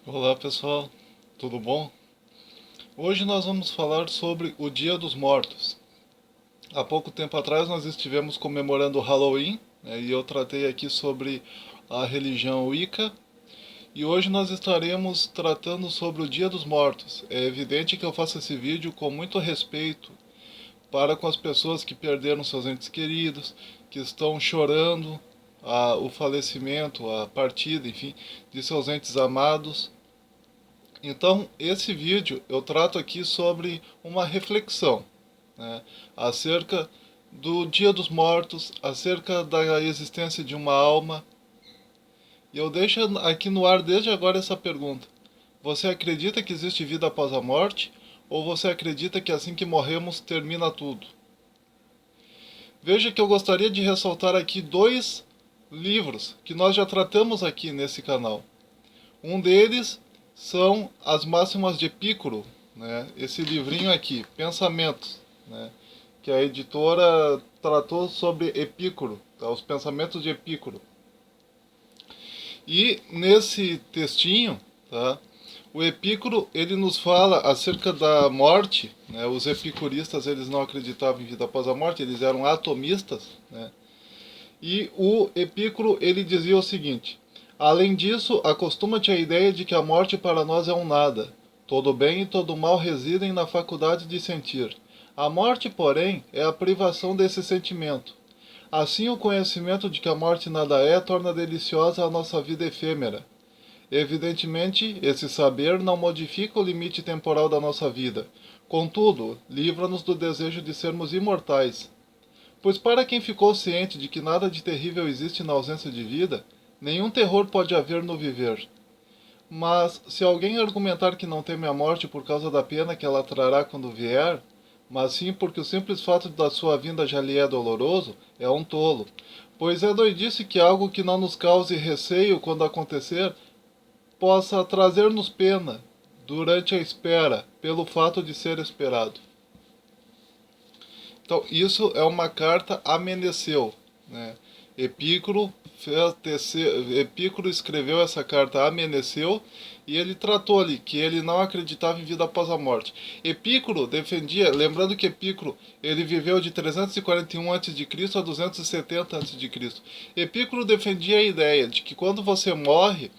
Olá pessoal, tudo bom? Hoje nós vamos falar sobre o Dia dos Mortos. Há pouco tempo atrás nós estivemos comemorando o Halloween, né, e eu tratei aqui sobre a religião Wicca. E hoje nós estaremos tratando sobre o Dia dos Mortos. É evidente que eu faço esse vídeo com muito respeito para com as pessoas que perderam seus entes queridos, que estão chorando o falecimento, a partida, enfim, de seus entes amados. Então, esse vídeo eu trato aqui sobre uma reflexão, né, acerca do Dia dos Mortos, acerca da existência de uma alma. E eu deixo aqui no ar desde agora essa pergunta: você acredita que existe vida após a morte? Ou você acredita que assim que morremos termina tudo? Veja que eu gostaria de ressaltar aqui dois livros que nós já tratamos aqui nesse canal. Um deles são as Máximas de Epicuro, né? Esse livrinho aqui, Pensamentos, né? Que a editora tratou sobre Epicuro, tá? Os pensamentos de Epicuro. E nesse textinho, tá? O Epicuro ele nos fala acerca da morte, né? Os epicuristas eles não acreditavam em vida após a morte, eles eram atomistas, né? E o Epicuro ele dizia o seguinte: além disso, acostuma-te à ideia de que a morte para nós é um nada. Todo bem e todo mal residem na faculdade de sentir. A morte, porém, é a privação desse sentimento. Assim, o conhecimento de que a morte nada é torna deliciosa a nossa vida efêmera. Evidentemente, esse saber não modifica o limite temporal da nossa vida. Contudo, livra-nos do desejo de sermos imortais. Pois para quem ficou ciente de que nada de terrível existe na ausência de vida, nenhum terror pode haver no viver. Mas, se alguém argumentar que não teme a morte por causa da pena que ela trará quando vier, mas sim porque o simples fato da sua vinda já lhe é doloroso, é um tolo. Pois é doidice que algo que não nos cause receio quando acontecer possa trazer-nos pena durante a espera, pelo fato de ser esperado. Então, isso é uma carta a Meneceu, né? Epicuro escreveu essa carta a Meneceu e ele tratou ali que ele não acreditava em vida após a morte. Epicuro defendia, lembrando que Epicuro ele viveu de 341 a.C. a 270 a.C. Epicuro defendia a ideia de que quando você morre,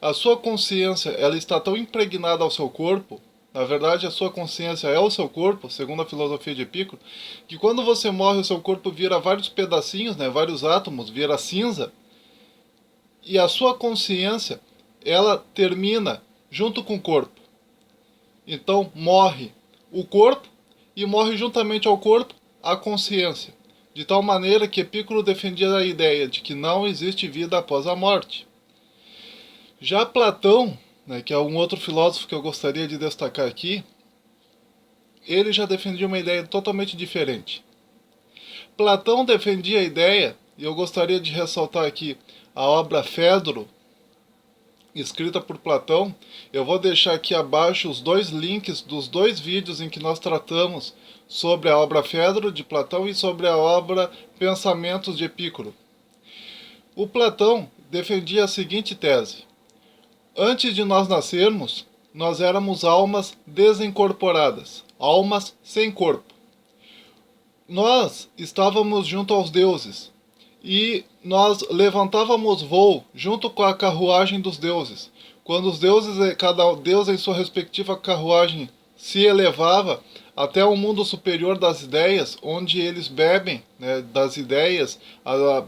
a sua consciência ela está tão impregnada ao seu corpo, na verdade, a sua consciência é o seu corpo, segundo a filosofia de Epicuro, que quando você morre, o seu corpo vira vários pedacinhos, né, vários átomos, vira cinza, e a sua consciência, ela termina junto com o corpo. Então, morre o corpo e morre juntamente ao corpo a consciência. De tal maneira que Epicuro defendia a ideia de que não existe vida após a morte. Já Platão, né, que é um outro filósofo que eu gostaria de destacar aqui, ele já defendia uma ideia totalmente diferente. Platão defendia a ideia, e eu gostaria de ressaltar aqui a obra Fedro, escrita por Platão. Eu vou deixar aqui abaixo os dois links dos dois vídeos em que nós tratamos sobre a obra Fedro de Platão e sobre a obra Pensamentos de Epicuro. O Platão defendia a seguinte tese: antes de nós nascermos, nós éramos almas desincorporadas, almas sem corpo. Nós estávamos junto aos deuses e nós levantávamos voo junto com a carruagem dos deuses. Quando os deuses, cada deus em sua respectiva carruagem, se elevava até o mundo superior das ideias, onde eles bebem, né, das ideias,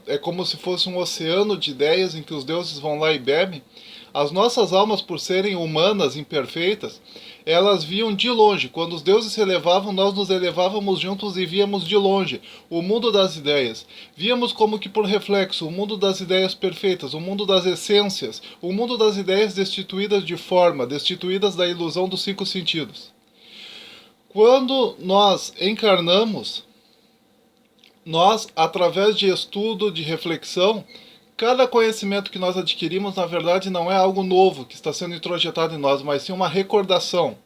é como se fosse um oceano de ideias em que os deuses vão lá e bebem. As nossas almas, por serem humanas, imperfeitas, elas viam de longe. Quando os deuses se elevavam, nós nos elevávamos juntos e víamos de longe o mundo das ideias. Víamos como que por reflexo o mundo das ideias perfeitas, o mundo das essências, o mundo das ideias destituídas de forma, destituídas da ilusão dos cinco sentidos. Quando nós encarnamos, nós, através de estudo, de reflexão, cada conhecimento que nós adquirimos, na verdade, não é algo novo que está sendo introjetado em nós, mas sim uma recordação,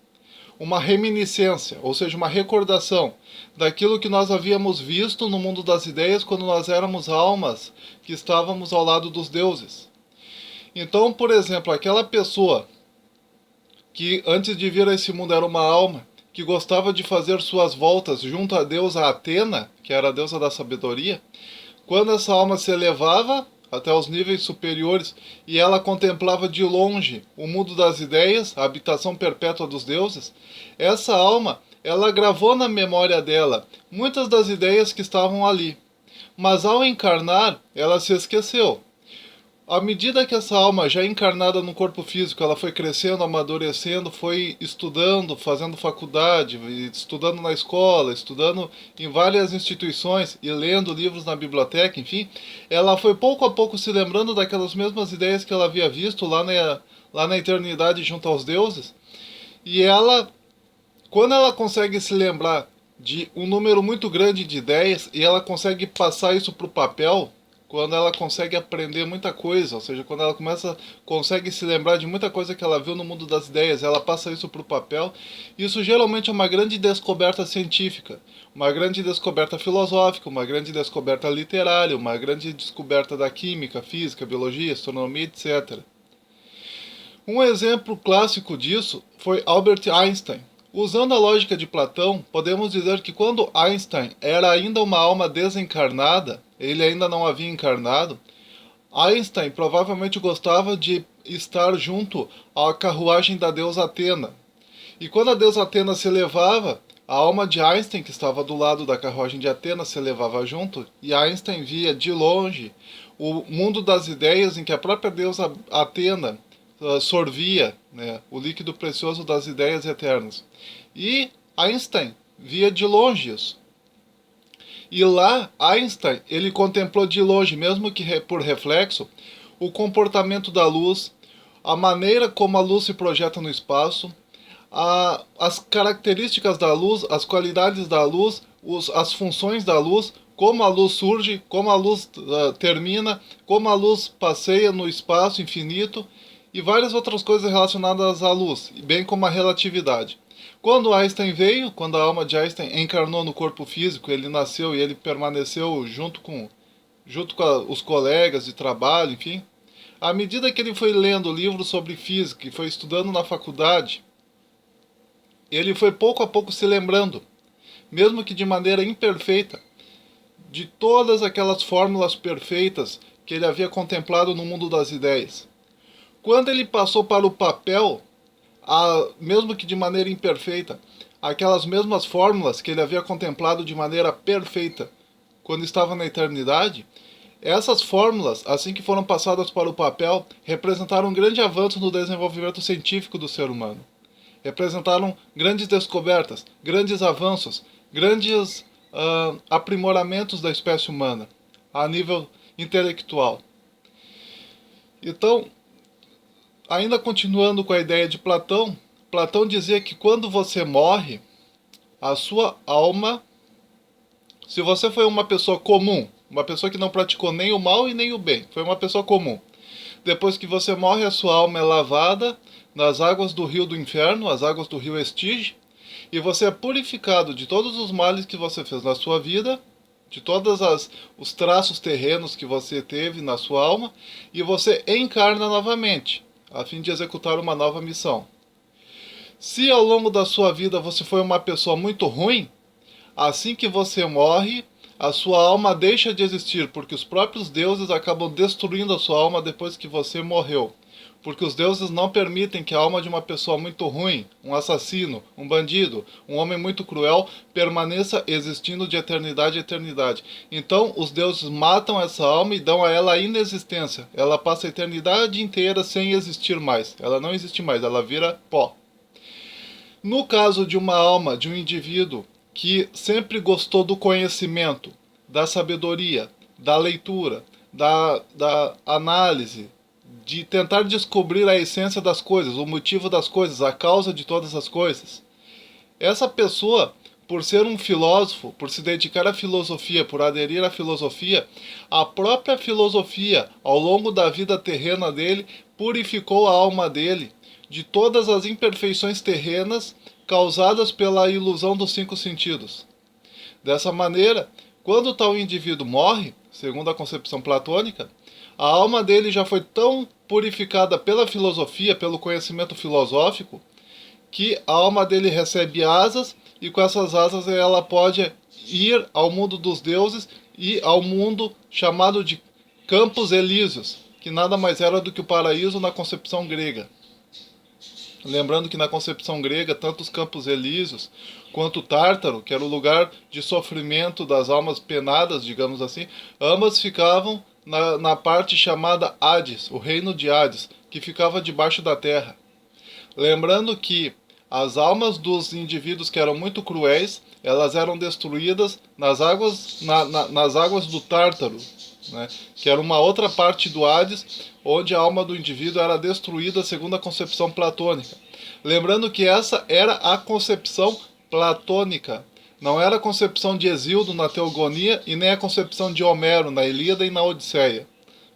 uma reminiscência, ou seja, uma recordação daquilo que nós havíamos visto no mundo das ideias quando nós éramos almas que estávamos ao lado dos deuses. Então, por exemplo, aquela pessoa que antes de vir a esse mundo era uma alma, que gostava de fazer suas voltas junto à deusa Atena, que era a deusa da sabedoria. Quando essa alma se elevava até os níveis superiores e ela contemplava de longe o mundo das ideias, a habitação perpétua dos deuses, essa alma, ela gravou na memória dela muitas das ideias que estavam ali. Mas ao encarnar, ela se esqueceu. À medida que essa alma, já encarnada no corpo físico, ela foi crescendo, amadurecendo, foi estudando, fazendo faculdade, estudando na escola, estudando em várias instituições e lendo livros na biblioteca, enfim, ela foi pouco a pouco se lembrando daquelas mesmas ideias que ela havia visto lá na eternidade junto aos deuses. E ela, quando ela consegue se lembrar de um número muito grande de ideias e ela consegue passar isso para o papel, quando ela consegue aprender muita coisa, ou seja, quando ela consegue se lembrar de muita coisa que ela viu no mundo das ideias, ela passa isso para o papel, isso geralmente é uma grande descoberta científica, uma grande descoberta filosófica, uma grande descoberta literária, uma grande descoberta da química, física, biologia, astronomia, etc. Um exemplo clássico disso foi Albert Einstein. Usando a lógica de Platão, podemos dizer que quando Einstein era ainda uma alma desencarnada, ele ainda não havia encarnado, Einstein provavelmente gostava de estar junto à carruagem da deusa Atena. E quando a deusa Atena se elevava, a alma de Einstein, que estava do lado da carruagem de Atena, se elevava junto, e Einstein via de longe o mundo das ideias em que a própria deusa Atena sorvia, né, o líquido precioso das ideias eternas. E Einstein via de longe isso. E lá, Einstein, ele contemplou de longe, mesmo que por reflexo, o comportamento da luz, a maneira como a luz se projeta no espaço, as características da luz, as qualidades da luz, as funções da luz, como a luz surge, como a luz termina, como a luz passeia no espaço infinito, e várias outras coisas relacionadas à luz, bem como a relatividade. Quando Einstein veio, quando a alma de Einstein encarnou no corpo físico, ele nasceu e ele permaneceu junto com os colegas de trabalho, enfim. À medida que ele foi lendo livros sobre física e foi estudando na faculdade, ele foi pouco a pouco se lembrando, mesmo que de maneira imperfeita, de todas aquelas fórmulas perfeitas que ele havia contemplado no mundo das ideias. Quando ele passou para o papel, mesmo que de maneira imperfeita, aquelas mesmas fórmulas que ele havia contemplado de maneira perfeita quando estava na eternidade, essas fórmulas, assim que foram passadas para o papel, representaram um grande avanço no desenvolvimento científico do ser humano. Representaram grandes descobertas, grandes avanços, grandes aprimoramentos da espécie humana, a nível intelectual. Então, ainda continuando com a ideia de Platão, Platão dizia que quando você morre, a sua alma, se você foi uma pessoa comum, uma pessoa que não praticou nem o mal e nem o bem, foi uma pessoa comum, depois que você morre, a sua alma é lavada nas águas do rio do inferno, as águas do rio Estige, e você é purificado de todos os males que você fez na sua vida, de todos os traços terrenos que você teve na sua alma, e você encarna novamente, a fim de executar uma nova missão. Se ao longo da sua vida você foi uma pessoa muito ruim, assim que você morre, a sua alma deixa de existir, porque os próprios deuses acabam destruindo a sua alma depois que você morreu. Porque os deuses não permitem que a alma de uma pessoa muito ruim, um assassino, um bandido, um homem muito cruel, permaneça existindo de eternidade a eternidade. Então, os deuses matam essa alma e dão a ela a inexistência. Ela passa a eternidade inteira sem existir mais. Ela não existe mais, ela vira pó. No caso de uma alma, de um indivíduo que sempre gostou do conhecimento, da sabedoria, da leitura, da análise, de tentar descobrir a essência das coisas, o motivo das coisas, a causa de todas as coisas. Essa pessoa, por ser um filósofo, por se dedicar à filosofia, por aderir à filosofia, a própria filosofia, ao longo da vida terrena dele, purificou a alma dele de todas as imperfeições terrenas causadas pela ilusão dos 5 sentidos. Dessa maneira, quando tal indivíduo morre, segundo a concepção platônica, a alma dele já foi tão purificada pela filosofia, pelo conhecimento filosófico, que a alma dele recebe asas, e com essas asas ela pode ir ao mundo dos deuses e ao mundo chamado de Campos Elíseos, que nada mais era do que o paraíso na concepção grega. Lembrando que na concepção grega, tanto os Campos Elíseos quanto o Tártaro, que era o lugar de sofrimento das almas penadas, digamos assim, ambas ficavam na parte chamada Hades, o reino de Hades, que ficava debaixo da terra. Lembrando que as almas dos indivíduos que eram muito cruéis, elas eram destruídas nas águas do Tártaro, né? Que era uma outra parte do Hades, onde a alma do indivíduo era destruída segundo a concepção platônica. Lembrando que essa era a concepção platônica, não era a concepção de Hesíodo na Teogonia e nem a concepção de Homero na Ilíada e na Odisseia.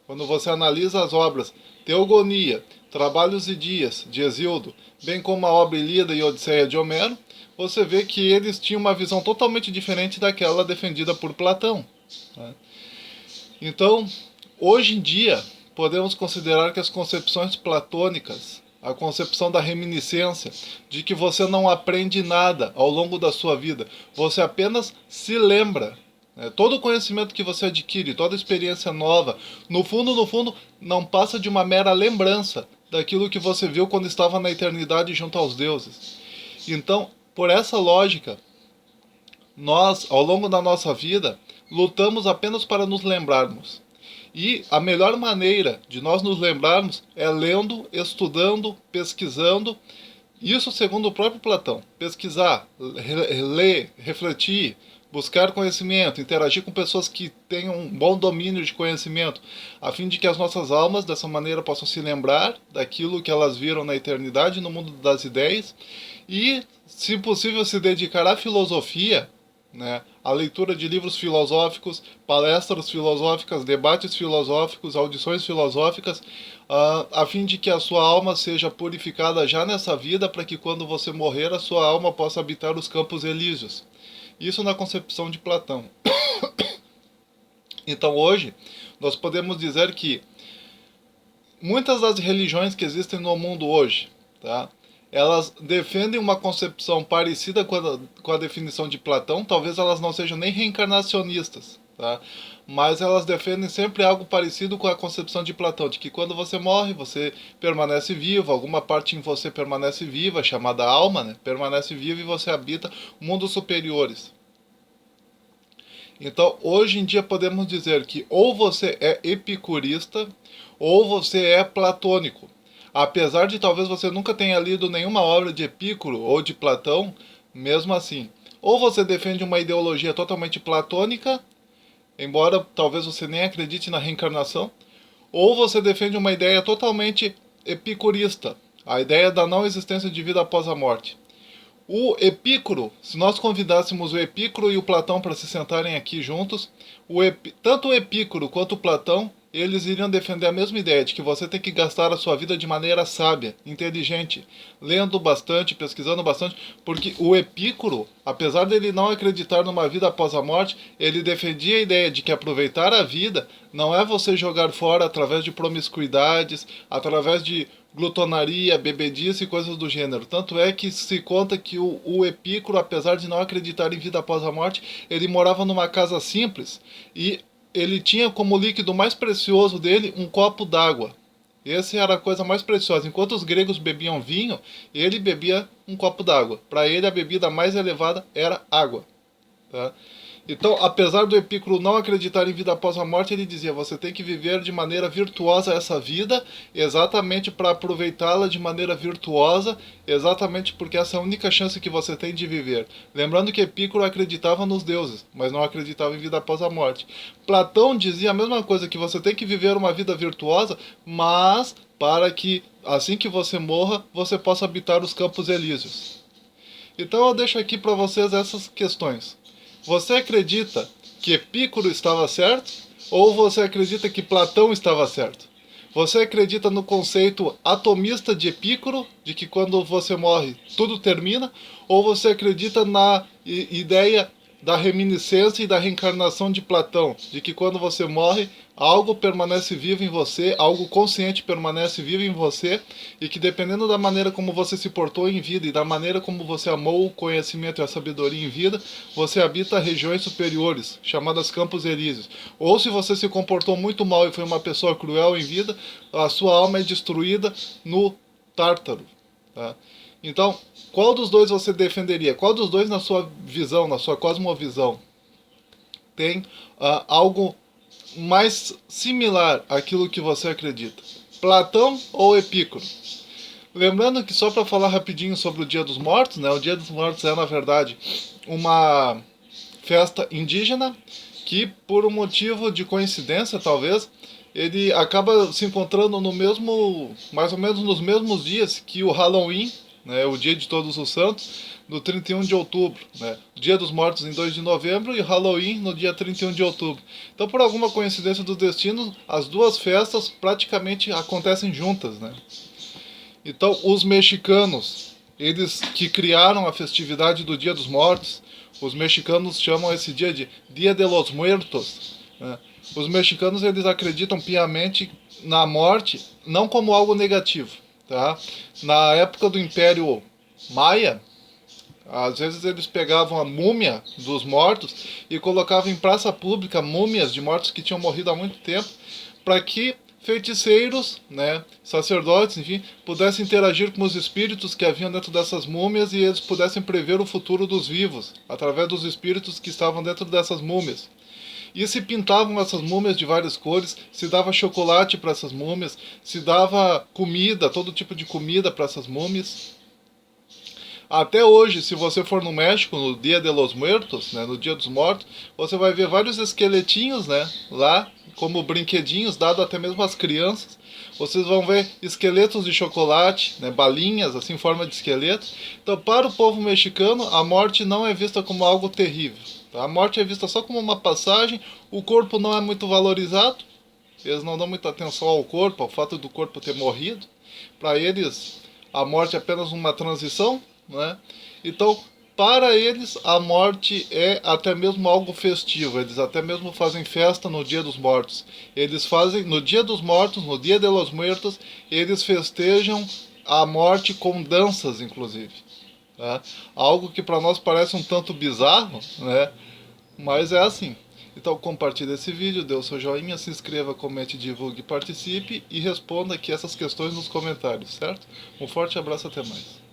Quando você analisa as obras Teogonia, Trabalhos e Dias de Hesíodo, bem como a obra Ilíada e Odisseia de Homero, você vê que eles tinham uma visão totalmente diferente daquela defendida por Platão, né? Então, hoje em dia, podemos considerar que as concepções platônicas, a concepção da reminiscência, de que você não aprende nada ao longo da sua vida, você apenas se lembra, né? Todo o conhecimento que você adquire, toda experiência nova, no fundo, não passa de uma mera lembrança daquilo que você viu quando estava na eternidade junto aos deuses. Então, por essa lógica, nós, ao longo da nossa vida, lutamos apenas para nos lembrarmos. E a melhor maneira de nós nos lembrarmos é lendo, estudando, pesquisando. Isso segundo o próprio Platão. Pesquisar, ler, refletir, buscar conhecimento, interagir com pessoas que tenham um bom domínio de conhecimento, a fim de que as nossas almas, dessa maneira, possam se lembrar daquilo que elas viram na eternidade, no mundo das ideias, e, se possível, se dedicar à filosofia, né, a leitura de livros filosóficos, palestras filosóficas, debates filosóficos, audições filosóficas, a fim de que a sua alma seja purificada já nessa vida, para que quando você morrer, a sua alma possa habitar os campos elíseos. Isso na concepção de Platão. Então hoje, nós podemos dizer que muitas das religiões que existem no mundo hoje, tá? Elas defendem uma concepção parecida com a definição de Platão. Talvez elas não sejam nem reencarnacionistas, tá? Mas elas defendem sempre algo parecido com a concepção de Platão, de que quando você morre, você permanece vivo, alguma parte em você permanece viva, chamada alma, né? Permanece viva e você habita mundos superiores. Então, hoje em dia podemos dizer que ou você é epicurista ou você é platônico. Apesar de talvez você nunca tenha lido nenhuma obra de Epicuro ou de Platão, mesmo assim, ou você defende uma ideologia totalmente platônica, embora talvez você nem acredite na reencarnação, ou você defende uma ideia totalmente epicurista, a ideia da não existência de vida após a morte. O Epicuro, se nós convidássemos o Epicuro e o Platão para se sentarem aqui juntos, tanto o Epicuro quanto o Platão, eles iriam defender a mesma ideia de que você tem que gastar a sua vida de maneira sábia, inteligente, lendo bastante, pesquisando bastante, porque o Epicuro, apesar dele não acreditar numa vida após a morte, ele defendia a ideia de que aproveitar a vida não é você jogar fora através de promiscuidades, através de glutonaria, bebedice e coisas do gênero. Tanto é que se conta que o Epicuro, apesar de não acreditar em vida após a morte, ele morava numa casa simples e ele tinha como líquido mais precioso dele um copo d'água. Essa era a coisa mais preciosa. Enquanto os gregos bebiam vinho, ele bebia um copo d'água. Para ele, a bebida mais elevada era água, tá? Então, apesar do Epicuro não acreditar em vida após a morte, ele dizia: você tem que viver de maneira virtuosa essa vida, exatamente para aproveitá-la de maneira virtuosa, exatamente porque essa é a única chance que você tem de viver. Lembrando que Epicuro acreditava nos deuses, mas não acreditava em vida após a morte. Platão dizia a mesma coisa, que você tem que viver uma vida virtuosa, mas para que, assim que você morra, você possa habitar os campos elíseos. Então eu deixo aqui para vocês essas questões. Você acredita que Epicuro estava certo? Ou você acredita que Platão estava certo? Você acredita no conceito atomista de Epicuro, de que quando você morre tudo termina? Ou você acredita na ideia da reminiscência e da reencarnação de Platão, de que quando você morre, algo permanece vivo em você, algo consciente permanece vivo em você, e que dependendo da maneira como você se portou em vida e da maneira como você amou o conhecimento e a sabedoria em vida, você habita regiões superiores, chamadas campos elíseos. Ou se você se comportou muito mal e foi uma pessoa cruel em vida, a sua alma é destruída no Tártaro. Tá? Então, qual dos dois você defenderia? Qual dos dois, na sua visão, na sua cosmovisão, tem algo mais similar àquilo que você acredita? Platão ou Epicuro? Lembrando que, só para falar rapidinho sobre o Dia dos Mortos, né? O Dia dos Mortos é, na verdade, uma festa indígena que, por um motivo de coincidência, talvez, ele acaba se encontrando no mesmo, mais ou menos nos mesmos dias que o Halloween, né, o Dia de Todos os Santos, no 31 de outubro. Né, Dia dos Mortos em 2 de novembro e Halloween no dia 31 de outubro. Então, por alguma coincidência do destino, as duas festas praticamente acontecem juntas. Né? Então, os mexicanos, eles que criaram a festividade do Dia dos Mortos, os mexicanos chamam esse dia de Dia de los Muertos. Né? Os mexicanos, eles acreditam piamente na morte, não como algo negativo. Tá? Na época do Império Maia, às vezes eles pegavam a múmia dos mortos e colocavam em praça pública múmias de mortos que tinham morrido há muito tempo, para que feiticeiros, né, sacerdotes, enfim, pudessem interagir com os espíritos que haviam dentro dessas múmias e eles pudessem prever o futuro dos vivos, através dos espíritos que estavam dentro dessas múmias. E se pintavam essas múmias de várias cores, se dava chocolate para essas múmias, se dava comida, todo tipo de comida para essas múmias. Até hoje, se você for no México, no Dia de los Muertos, né, no Dia dos Mortos, você vai ver vários esqueletinhos, né, lá, como brinquedinhos, dado até mesmo às crianças. Vocês vão ver esqueletos de chocolate, né, balinhas, assim, em forma de esqueleto. Então, para o povo mexicano, a morte não é vista como algo terrível. Tá? A morte é vista só como uma passagem, o corpo não é muito valorizado, eles não dão muita atenção ao corpo, ao fato do corpo ter morrido. Para eles, a morte é apenas uma transição, né? Então, para eles, a morte é até mesmo algo festivo. Eles até mesmo fazem festa no Dia dos Mortos. Eles fazem, no Dia dos Mortos, no Dia de los Muertos, eles festejam a morte com danças, inclusive. Tá? Algo que para nós parece um tanto bizarro, né? Mas é assim. Então compartilhe esse vídeo, dê o seu joinha, se inscreva, comente, divulgue, participe e responda aqui essas questões nos comentários, certo? Um forte abraço, até mais.